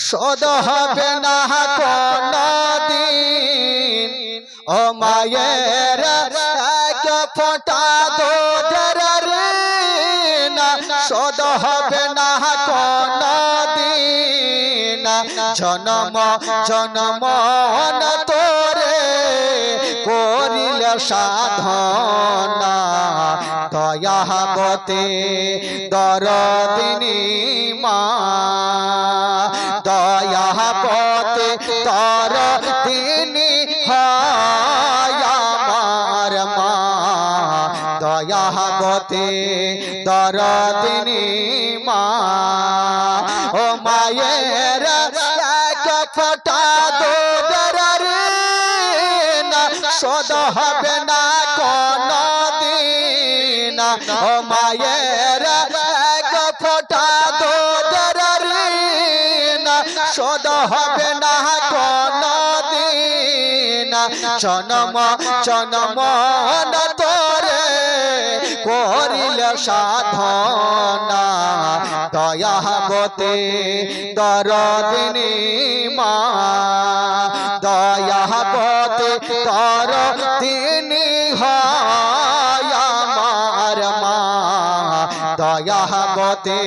শোধ হবে না কোনদিন ও মায়ের এক ফোঁটা দুধের ঋণ শোধ হবে না কোনদিন জনম জনম তোরে করিলে সাধনা দয়াবতী দরদিনী মা দয়াবতী দরদিনী হয় আমার মা দয়াবতী দরদিনী মা ও মায়ের এক ফোঁটা দুধের ঋণ শোধ হবে না কোনদিন ও মায়ের এক ফোঁটা দুধের ঋণ শোধ হবে না কোনদিন জনম জনম তোরে করিলে সাধনা দয়াবতী দরদিনী মা দয়াবতী দরদিনী হয় আমার মা দয়াবতী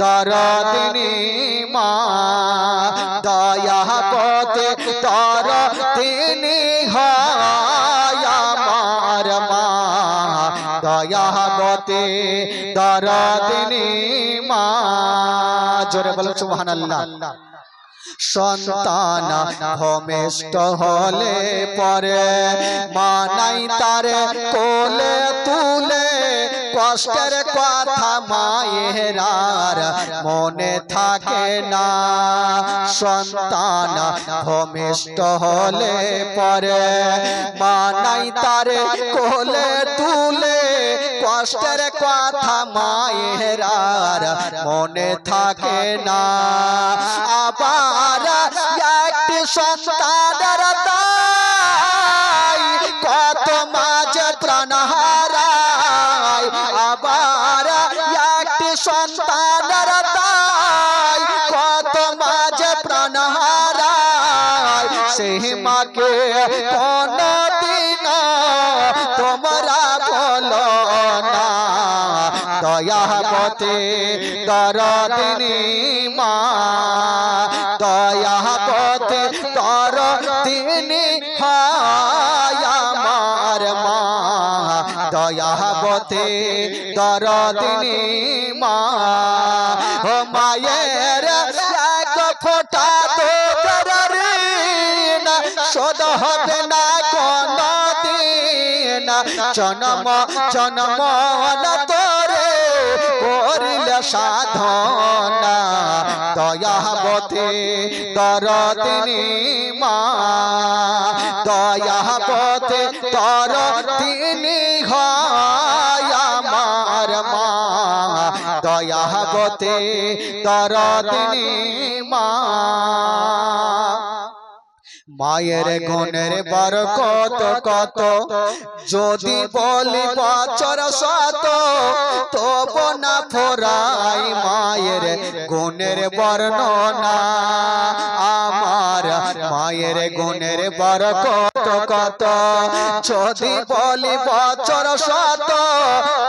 দরদিনী মা দয়াবতী দরদিনী হয় আমার মা দয়াবতী দরদিনী মা জোরে বলো সুবহানাল্লাহ সন্তান ভূমিষ্ঠ হলে পরে মা নাই তারে কোলে তুলে কষ্টের কথা মায়ের আর মনে থাকে না সন্তান ভূমিষ্ঠ হলে পরে মা নাই তারে কোলে তুলে কষ্টের কথা মায়ের আর মনে থাকে না আবার একটি সন্তানের দায় কত মাঝে প্রাণ হারায় আবার একটি সন্তানের দায় কত মাঝে প্রাণ হারায় সেই মাকে কোনদিন তোমরা বলো না দয়াবতী দরদিনী মা দয়াবতী দরদিনী হয় আমার মা দয়াবতী দরদিনী মা ও মায়ের এক ফোঁটা দুধের ঋণ শোধ হবে না কোনদিন জনম জনম তোরে করিলে সাধনা দয়াবতী দরদিনী মা দয়াবতী দরদিনী হয় আমার মা দয়াবতী দরদিনী মা মায়ের গুণের বরকত কত যদি বলি বছর শত তবু না ফোরাই মায়ের গুণের বর্ণনা আমার মায়ের গুণের বরকত কত যদি বলি বছর শত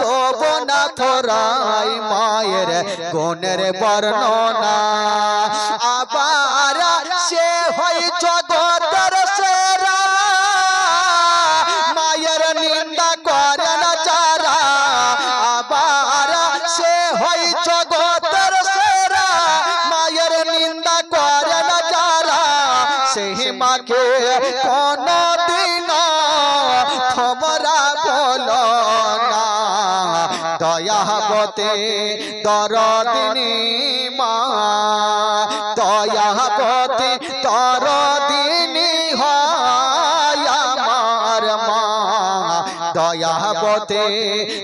তবু না ফোরাই মায়ের গুণের বর্ণনা আবার সে হয় জগতের সেরা মায়ের নিন্দা করে না যারা আবার সে হয় জগতের সেরা মায়ের নিন্দা করে না যারা সেই মাকে কোনদিন তোমরা বলো না দয়াবতী দরদিনী মা দয়াবতী দরদিনী হয় আমার মা দয়াবতী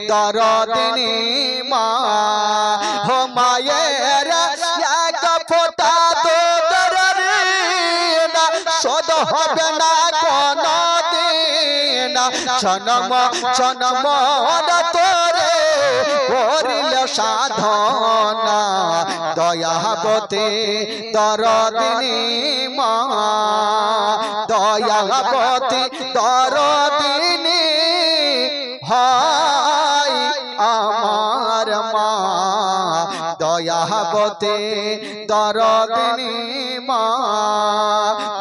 দরদিনী মা হো মায়ের এক ফোঁটা দুধের ঋণ শোধ হবে না কোনদিন জনম জনম তোরে করিলে সাধনা দয়াবতী দরদিনী মা দয়াবতী দরদিনী হায় আমার মা দয়াবতী দরদিনী মা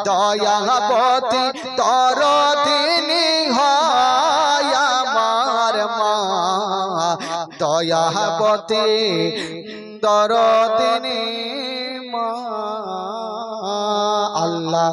দয়াবতী দরদিনী হায় আমার মা দয়াবতী দরদিনী মা আল্লাহ।